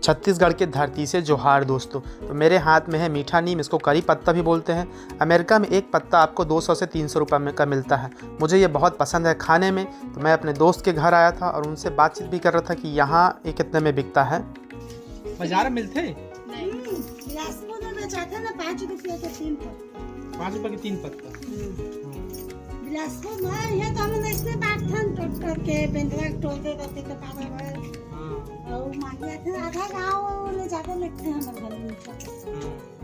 छत्तीसगढ़ की धरती से जोहार दोस्तों। तो मेरे हाथ में है मीठा नीम, इसको करी पत्ता भी बोलते हैं। अमेरिका में एक पत्ता आपको 200 से 300 रुपये में का मिलता है। मुझे ये बहुत पसंद है खाने में। तो मैं अपने दोस्त के घर आया था और उनसे बातचीत भी कर रहा था कि यहाँ ये कितने में बिकता है। बाजार में मिलते नहीं, बिलासपुर में बेचाते ना 5 रुपये के 3 पत्ता। 5 रुपये के 3 पत्ता। बिलासपुर में ये तो हम इसमें बांटन टोट के बेंदरा टोलते रहते तो पावर है। और मांगे थे आधा गांव ले जाके लेते हैं हमारे घर में।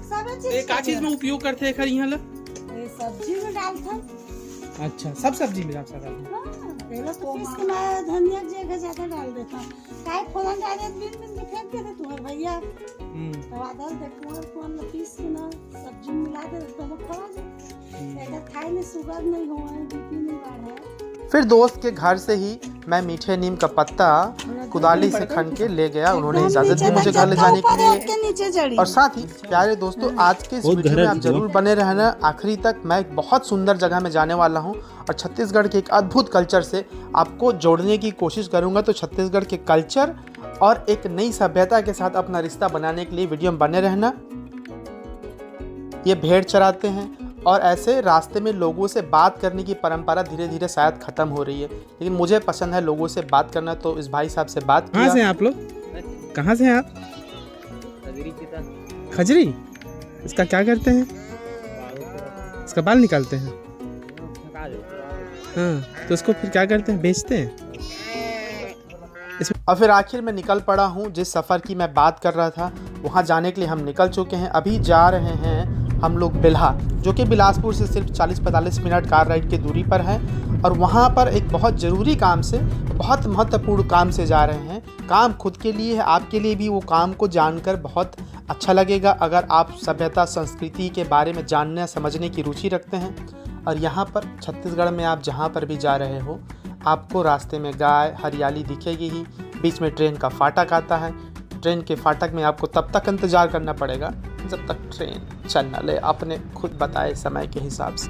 सब चीज एक चीज में उपयोग करते हैं खर यहाँ ला? ये सब्जी में डालते। अच्छा, सब सब्जी में डालते हैं। पहले तो पीस के मैं धनिया जगह ज्यादा डाल देता हूँ। काय फोरन डाले दिन में फेंक देते तुम्हारे भैया। तो आदर देखो कौन पीस के ना सब्जी में मिला दे तो खा जाए। अगर खाए में शुगर नहीं हुआ है, बीपी नहीं बढ़ा। फिर दोस्त के घर से ही मैं मीठे नीम का पत्ता कुदाली से खन के ले गया। उन्होंने इजाजत दी मुझे घर ले जाने के लिए। और साथ ही प्यारे दोस्तों, आज के इस वीडियो में आप जरूर बने रहना आखिरी तक। मैं एक बहुत सुंदर जगह में जाने वाला हूं और छत्तीसगढ़ के एक अद्भुत कल्चर से आपको जोड़ने की कोशिश करूंगा। तो छत्तीसगढ़ के कल्चर और एक नई सभ्यता के साथ अपना रिश्ता बनाने के लिए वीडियो में बने रहना। ये भेड़ चराते हैं और ऐसे रास्ते में लोगों से बात करने की परंपरा धीरे धीरे शायद खत्म हो रही है, लेकिन मुझे पसंद है लोगों से बात करना। तो इस भाई साहब से बात किया। कहाँ से हैं आप लोग? कहाँ से हैं आप? खजरी। इसका क्या करते हैं? इसका बाल निकालते हैं। हाँ, तो इसको फिर क्या करते हैं? बेचते हैं। और फिर आखिर में निकल पड़ा हूँ। जिस सफ़र की मैं बात कर रहा था वहाँ जाने के लिए हम निकल चुके हैं। अभी जा रहे हैं हम लोग बिल्हा, जो कि बिलासपुर से सिर्फ 40-45 मिनट कार राइड की दूरी पर है। और वहाँ पर एक बहुत ज़रूरी काम से, बहुत महत्वपूर्ण काम से जा रहे हैं। काम खुद के लिए है, आपके लिए भी वो काम को जानकर बहुत अच्छा लगेगा अगर आप सभ्यता संस्कृति के बारे में जानने समझने की रुचि रखते हैं। और यहाँ पर छत्तीसगढ़ में आप जहाँ पर भी जा रहे हो, आपको रास्ते में गाय हरियाली दिखेगी ही। बीच में ट्रेन का फाटक आता है। ट्रेन के फाटक में आपको तब तक इंतज़ार करना पड़ेगा जब तक ट्रेन चल न ले अपने खुद बताए समय के हिसाब से।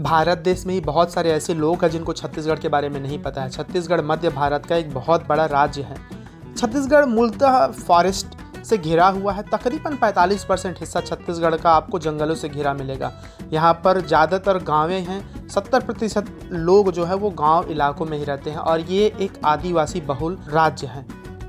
भारत देश में ही बहुत सारे ऐसे लोग हैं जिनको छत्तीसगढ़ के बारे में नहीं पता है। छत्तीसगढ़ मध्य भारत का एक बहुत बड़ा राज्य है। छत्तीसगढ़ मूलतः फॉरेस्ट से घिरा हुआ है। तकरीबन 45% हिस्सा छत्तीसगढ़ का आपको जंगलों से घिरा मिलेगा। यहाँ पर ज़्यादातर गांवें हैं। 70% लोग जो है वो गांव इलाकों में ही रहते हैं। और ये एक आदिवासी बहुल राज्य है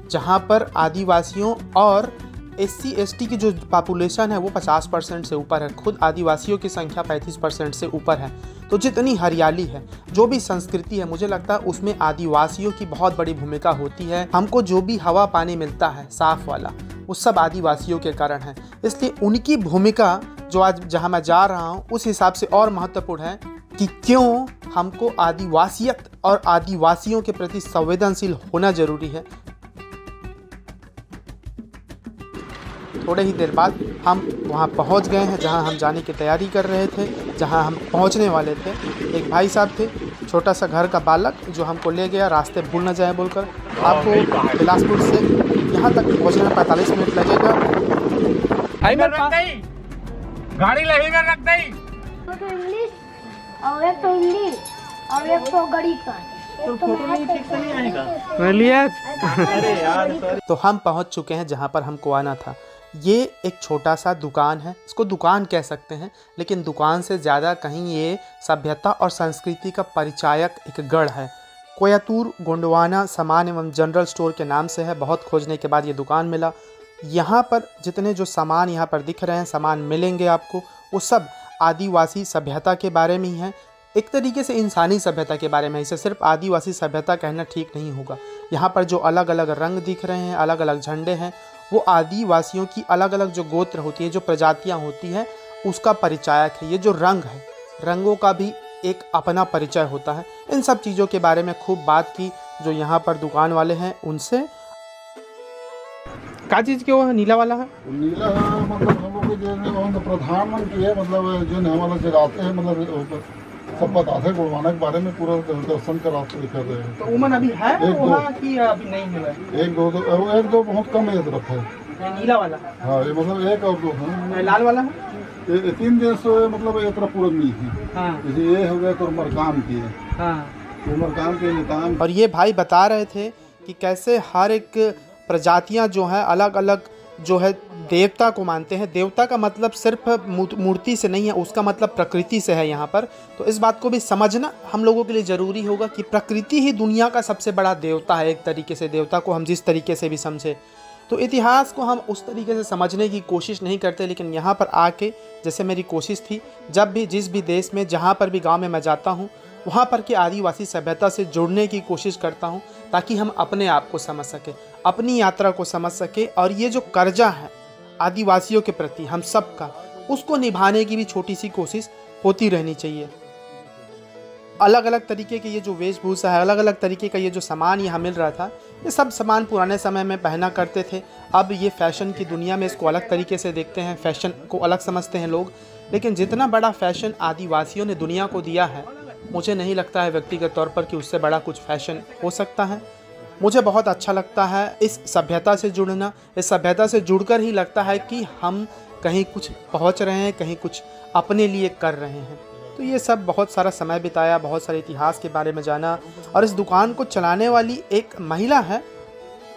जहाँ पर आदिवासियों और SC ST की जो पॉपुलेशन है वो 50% से ऊपर है। खुद आदिवासियों की संख्या 35% से ऊपर है। तो जितनी हरियाली है, जो भी संस्कृति है, मुझे लगता है उसमें आदिवासियों की बहुत बड़ी भूमिका होती है। हमको जो भी हवा पानी मिलता है साफ़ वाला, वो सब आदिवासियों के कारण है। इसलिए उनकी भूमिका जो आज जहाँ मैं जा रहा हूँ उस हिसाब से और महत्वपूर्ण है कि क्यों हमको आदिवासियत और आदिवासियों के प्रति संवेदनशील होना जरूरी है। थोड़े ही देर बाद हम वहाँ पहुँच गए हैं जहाँ हम जाने की तैयारी कर रहे थे, जहाँ हम पहुँचने वाले थे। एक भाई साहब थे, छोटा सा घर का बालक, जो हमको ले गया। रास्ते भूल न जाए बोलकर। आपको बिलासपुर से यहाँ तक पहुँचने में 45 मिनट लगेगा। गाड़ी लगेगा रख दई। तो इंग्लिश और एक तो हिंदी और एक तो गणित का। तो फोटो में ठीक से नहीं आएगा। अरे यार, तो हम पहुँच चुके हैं जहाँ पर हमको आना था। ये एक छोटा सा दुकान है, इसको दुकान कह सकते हैं, लेकिन दुकान से ज़्यादा कहीं ये सभ्यता और संस्कृति का परिचायक एक गढ़ है। कोयातूर गोंडवाना सामान एवं जनरल स्टोर के नाम से है। बहुत खोजने के बाद ये दुकान मिला। यहाँ पर जितने जो सामान यहाँ पर दिख रहे हैं, सामान मिलेंगे आपको, वो सब आदिवासी सभ्यता के बारे में ही है। एक तरीके से इंसानी सभ्यता के बारे में। इसे सिर्फ आदिवासी सभ्यता कहना ठीक नहीं होगा। यहाँ पर जो अलग अलग रंग दिख रहे हैं, अलग अलग झंडे हैं, वो आदिवासियों की अलग अलग जो गोत्र होती है, जो प्रजातियाँ होती हैं, उसका परिचायक है। ये जो रंग है, रंगों का भी एक अपना परिचय होता है। इन सब चीज़ों के बारे में खूब बात की जो यहाँ पर दुकान वाले हैं उनसे। क्या चीज़ के वो है? नीला वाला है? नीला मतलब हम लोग जो प्रधानमंत्री है, मतलब जो हमारा जगाते हैं, मतलब सब बताते हैं गुरुवाना के बारे में, पूरा दर्शन कराते कर रहे हैं। तो उमन अभी है वहाँ की अभी नहीं मिला? एक दो बहुत कम है तरफ है। ये नीला वाला? हाँ, ये मतलब एक और दो है। लाल वाला है? ये 3 दिन से मतलब एक तरफ पूरा मिली थी। हाँ। जैसे ये हो गया तो मरकाम की है। हाँ। उमरकाम के निताम। और ये भाई बता रहे थे कि कैसे हर एक प्रजातियां जो है अलग अलग जो है देवता को मानते हैं। देवता का मतलब सिर्फ मूर्ति से नहीं है, उसका मतलब प्रकृति से है यहाँ पर। तो इस बात को भी समझना हम लोगों के लिए ज़रूरी होगा कि प्रकृति ही दुनिया का सबसे बड़ा देवता है। एक तरीके से देवता को हम जिस तरीके से भी समझे, तो इतिहास को हम उस तरीके से समझने की कोशिश नहीं करते। लेकिन यहाँ पर आके जैसे मेरी कोशिश थी, जब भी जिस भी देश में जहाँ पर भी गाँव में मैं जाता हूँ, वहाँ पर के आदिवासी सभ्यता से जुड़ने की कोशिश करता हूँ, ताकि हम अपने आप को समझ सके, अपनी यात्रा को समझ सके। और ये जो कर्जा है आदिवासियों के प्रति हम सब का, उसको निभाने की भी छोटी सी कोशिश होती रहनी चाहिए। अलग अलग तरीके के ये जो वेशभूषा है, अलग अलग तरीके का ये जो सामान यहाँ मिल रहा था, ये सब सामान पुराने समय में पहना करते थे। अब ये फैशन की दुनिया में इसको अलग तरीके से देखते हैं, फैशन को अलग समझते हैं लोग। लेकिन जितना बड़ा फैशन आदिवासियों ने दुनिया को दिया है, मुझे नहीं लगता है व्यक्तिगत तौर पर कि उससे बड़ा कुछ फैशन हो सकता है। मुझे बहुत अच्छा लगता है इस सभ्यता से जुड़ना। इस सभ्यता से जुड़कर ही लगता है कि हम कहीं कुछ पहुंच रहे हैं, कहीं कुछ अपने लिए कर रहे हैं। तो ये सब बहुत सारा समय बिताया, बहुत सारे इतिहास के बारे में जाना। और इस दुकान को चलाने वाली एक महिला है,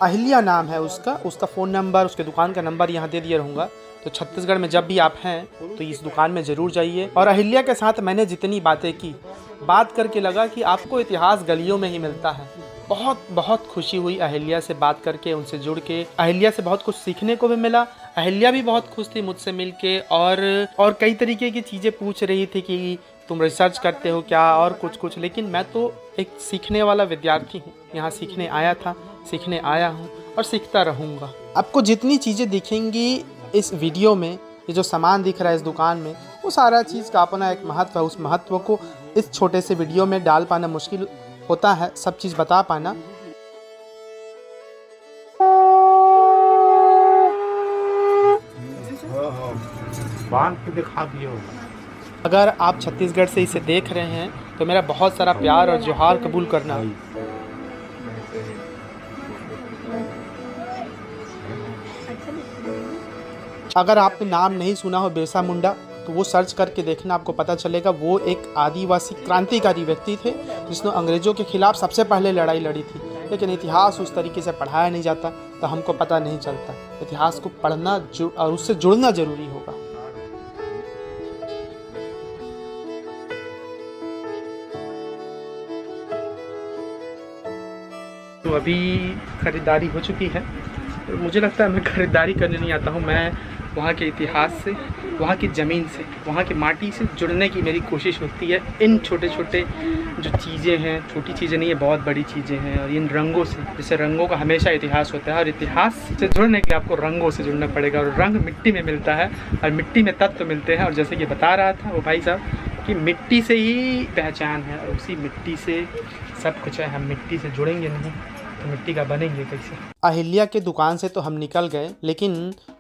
अहिल्या नाम है उसका फ़ोन नंबर, उसके दुकान का नंबर यहाँ दे दिया रहूँगा। तो छत्तीसगढ़ में जब भी आप हैं तो इस दुकान में ज़रूर जाइए। और अहिल्या के साथ मैंने जितनी बातें की, बात करके लगा कि आपको इतिहास गलियों में ही मिलता है। बहुत बहुत खुशी हुई अहिल्या से बात करके, उनसे जुड़ के। अहिल्या से बहुत कुछ सीखने को भी मिला। अहिल्या भी बहुत खुश थी मुझसे मिल के, और कई तरीके की चीज़ें पूछ रही थी कि तुम रिसर्च करते हो क्या, और कुछ। लेकिन मैं तो एक सीखने वाला विद्यार्थी हूँ, यहाँ सीखने आया था, सीखने आया हूँ और सीखता रहूँगा। आपको जितनी चीज़ें दिखेंगी इस वीडियो में, ये जो सामान दिख रहा है इस दुकान में, वो सारा चीज़ का अपना एक महत्व है। उस महत्व को इस छोटे से वीडियो में डाल पाना मुश्किल होता है, सब चीज़ बता पाना। बांध के दिखा दियो। अगर आप छत्तीसगढ़ से इसे देख रहे हैं तो मेरा बहुत सारा प्यार और जोहार कबूल करना। अगर आपने नाम नहीं सुना हो बिरसा मुंडा, तो वो सर्च करके देखना, आपको पता चलेगा। वो एक आदिवासी क्रांतिकारी व्यक्ति थे जिसने अंग्रेज़ों के खिलाफ सबसे पहले लड़ाई लड़ी थी। लेकिन इतिहास उस तरीके से पढ़ाया नहीं जाता, तो हमको पता नहीं चलता। इतिहास को पढ़ना और उससे जुड़ना ज़रूरी होगा। तो अभी ख़रीदारी हो चुकी है। तो मुझे लगता है मैं ख़रीदारी करने नहीं आता हूँ, मैं वहाँ के इतिहास से, वहाँ की ज़मीन से, वहाँ की माटी से जुड़ने की मेरी कोशिश होती है। इन छोटे छोटे जो चीज़ें हैं, छोटी चीज़ें नहीं है, बहुत बड़ी चीज़ें हैं। और इन रंगों से, जैसे रंगों का हमेशा इतिहास होता है, और इतिहास से जुड़ने के लिए आपको रंगों से जुड़ना पड़ेगा। और रंग मिट्टी में मिलता है, और मिट्टी में तत्व मिलते हैं। और जैसे कि बता रहा था वो भाई साहब कि मिट्टी से ही पहचान है, और उसी मिट्टी से सब कुछ है। हम मिट्टी से जुड़ेंगे नहीं तो मिट्टी का बनेंगे कैसे। अहिल्या के दुकान से तो हम निकल गए, लेकिन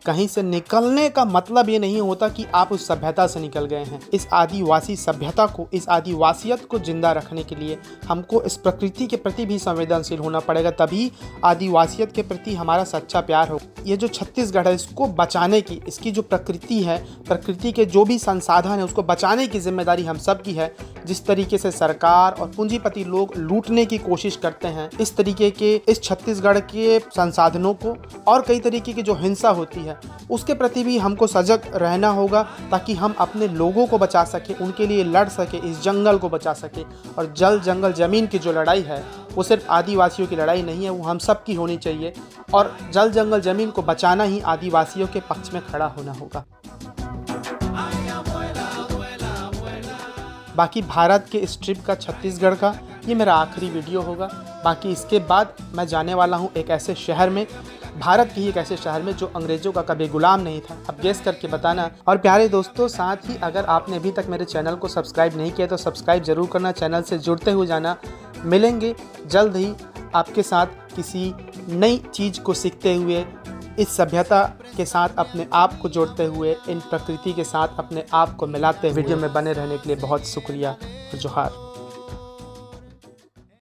कहीं से निकलने का मतलब ये नहीं होता कि आप उस सभ्यता से निकल गए हैं। इस आदिवासी सभ्यता को, इस आदिवासियत को जिंदा रखने के लिए हमको इस प्रकृति के प्रति भी संवेदनशील होना पड़ेगा, तभी आदिवासियत के प्रति हमारा सच्चा प्यार हो। ये जो छत्तीसगढ़ है, इसको बचाने की, इसकी जो प्रकृति है, प्रकृति के जो भी संसाधन है, उसको बचाने की जिम्मेदारी हम सब की है। जिस तरीके से सरकार और पूंजीपति लोग लूटने की कोशिश करते हैं, इस तरीके के इस छत्तीसगढ़ के संसाधनों को, और कई तरीके की जो हिंसा होती है, उसके प्रति भी हमको सजग रहना होगा, ताकि हम अपने लोगों को बचा सके, उनके लिए लड़ सके, इस जंगल को बचा सके। और जल जंगल ज़मीन की जो लड़ाई है, वो सिर्फ आदिवासियों की लड़ाई नहीं है, वो हम सब की होनी चाहिए। और जल जंगल ज़मीन को बचाना ही आदिवासियों के पक्ष में खड़ा होना होगा। बाकी भारत के इस ट्रिप का, छत्तीसगढ़ का, ये मेरा आखिरी वीडियो होगा। बाकी इसके बाद मैं जाने वाला हूँ एक ऐसे शहर में, भारत के ही एक ऐसे शहर में जो अंग्रेज़ों का कभी गुलाम नहीं था। अब गेस करके बताना। और प्यारे दोस्तों, साथ ही अगर आपने अभी तक मेरे चैनल को सब्सक्राइब नहीं किया तो सब्सक्राइब ज़रूर करना, चैनल से जुड़ते हुए जाना। मिलेंगे जल्द ही आपके साथ किसी नई चीज़ को सीखते हुए, इस सभ्यता के साथ अपने आप को जोड़ते हुए, इन प्रकृति के साथ अपने आप को मिलाते हुए। वीडियो में बने रहने के लिए बहुत शुक्रिया और जोहार।